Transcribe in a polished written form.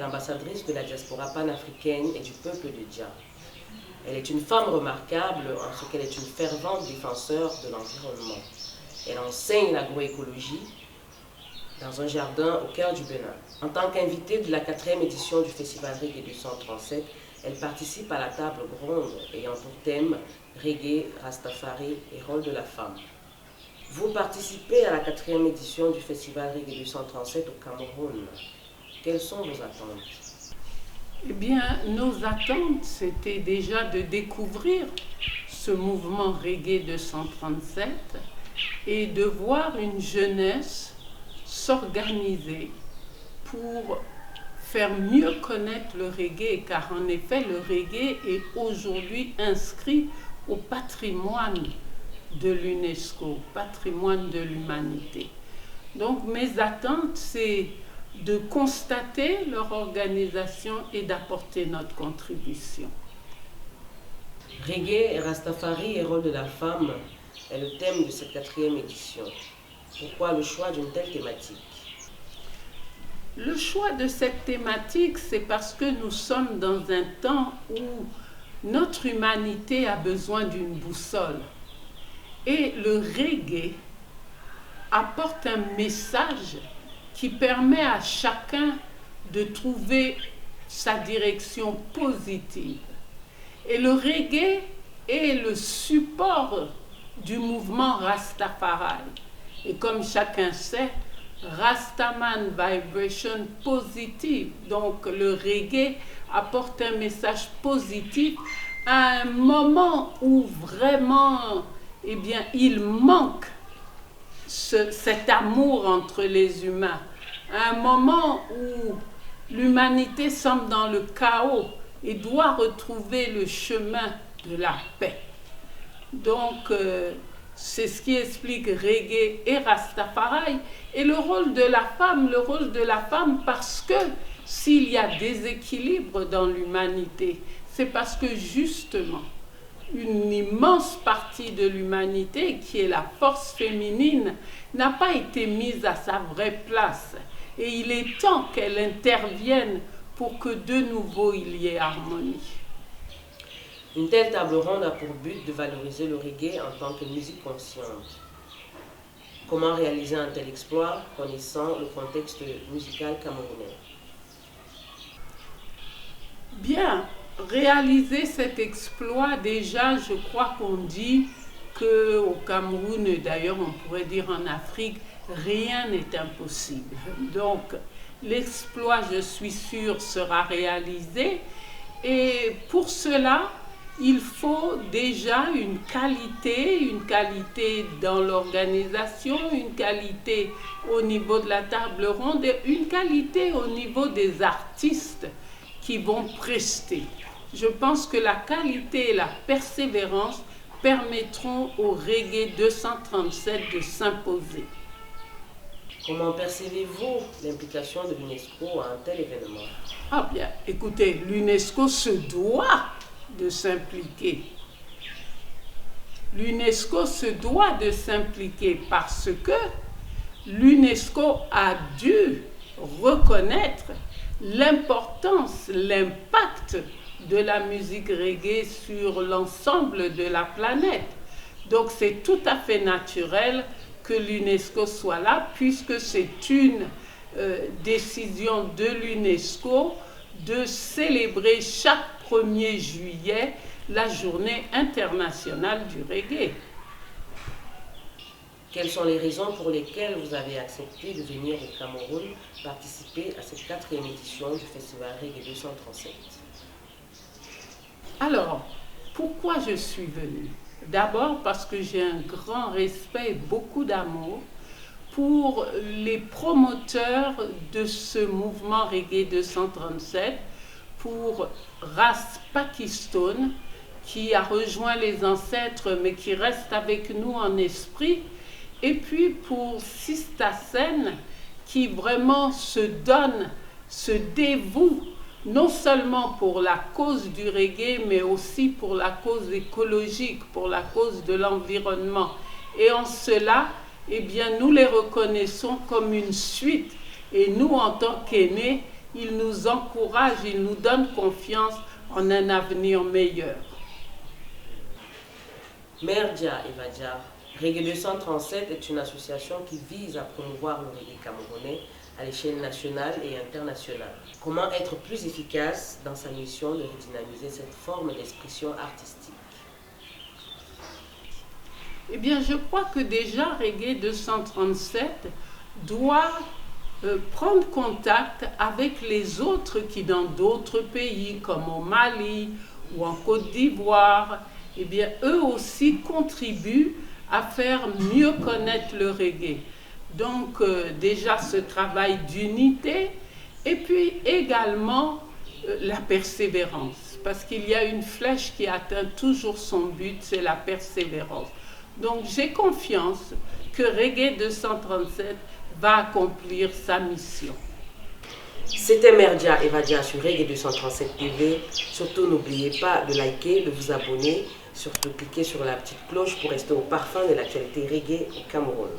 l'ambassadrice de la diaspora panafricaine et du peuple de Dia. Elle est une femme remarquable en ce qu'elle est une fervente défenseur de l'environnement. Elle enseigne l'agroécologie dans un jardin au cœur du Bénin. En tant qu'invitée de la 4e édition du Festival Reggae 237, elle participe à la table ronde ayant pour thème Reggae, Rastafari et rôle de la femme. Vous participez à la 4e édition du Festival Reggae 237 au Cameroun. Quelles sont vos attentes? Eh bien, nos attentes, c'était déjà de découvrir ce mouvement Reggae 237 et de voir une jeunesse s'organiser pour faire mieux connaître le reggae, car en effet le reggae est aujourd'hui inscrit au patrimoine de l'UNESCO, patrimoine de l'humanité. Donc mes attentes, c'est de constater leur organisation et d'apporter notre contribution. Reggae, Rastafari et rôle de la femme est le thème de cette 4e édition. Pourquoi le choix d'une telle thématique? Le choix de cette thématique, c'est parce que nous sommes dans un temps où notre humanité a besoin d'une boussole. Et le reggae apporte un message qui permet à chacun de trouver sa direction positive. Et le reggae est le support du mouvement Rastafari. Et comme chacun sait, Rastaman Vibration positive. Donc le reggae apporte un message positif à un moment où vraiment, eh bien, il manque cet amour entre les humains. À un moment où l'humanité semble dans le chaos et doit retrouver le chemin de la paix. Donc, c'est ce qui explique Reggae et Rastafari. Et le rôle de la femme parce que s'il y a déséquilibre dans l'humanité, c'est parce que justement, une immense partie de l'humanité, qui est la force féminine, n'a pas été mise à sa vraie place. Et il est temps qu'elle intervienne pour que de nouveau il y ait harmonie. Une telle table ronde a pour but de valoriser le reggae en tant que musique consciente. Comment réaliser un tel exploit connaissant le contexte musical camerounais? Bien, réaliser cet exploit, déjà, je crois qu'on dit qu'au Cameroun, et d'ailleurs on pourrait dire en Afrique, rien n'est impossible. Donc, l'exploit, je suis sûre, sera réalisé. Et pour cela, il faut déjà une qualité dans l'organisation, une qualité au niveau de la table ronde et une qualité au niveau des artistes qui vont prester. Je pense que la qualité et la persévérance permettront au Reggae 237 de s'imposer. Comment percevez-vous l'implication de l'UNESCO à un tel événement? Ah bien, écoutez, l'UNESCO se doit de s'impliquer. L'UNESCO se doit de s'impliquer parce que l'UNESCO a dû reconnaître l'importance, l'impact de la musique reggae sur l'ensemble de la planète. Donc c'est tout à fait naturel que l'UNESCO soit là, puisque c'est une décision de l'UNESCO de célébrer chaque 1er juillet la journée internationale du reggae. Quelles sont les raisons pour lesquelles vous avez accepté de venir au Cameroun participer à cette 4e édition du Festival Reggae 237? Alors, pourquoi je suis venue? D'abord parce que j'ai un grand respect et beaucoup d'amour pour les promoteurs de ce mouvement Reggae 237, pour Ras Pakistan, qui a rejoint les ancêtres mais qui reste avec nous en esprit, et puis pour Sista Sen, qui vraiment se donne, se dévoue, non seulement pour la cause du reggae, mais aussi pour la cause écologique, pour la cause de l'environnement. Et en cela, eh bien, nous les reconnaissons comme une suite. Et nous, en tant qu'aînés, il nous encourage, il nous donne confiance en un avenir meilleur. Merdia Evadia, Reggae 237 est une association qui vise à promouvoir le reggae camerounais à l'échelle nationale et internationale. Comment être plus efficace dans sa mission de redynamiser cette forme d'expression artistique? Eh bien, je crois que déjà Reggae 237 doit prendre contact avec les autres qui, dans d'autres pays, comme au Mali ou en Côte d'Ivoire, eh bien, eux aussi contribuent à faire mieux connaître le reggae. Donc, déjà ce travail d'unité, et puis également la persévérance, parce qu'il y a une flèche qui atteint toujours son but, c'est la persévérance. Donc, j'ai confiance que Reggae 237 va accomplir sa mission. C'était Merdia Evadia sur Reggae 237 TV. Surtout, n'oubliez pas de liker, de vous abonner, surtout cliquez sur la petite cloche pour rester au parfum de l'actualité reggae au Cameroun.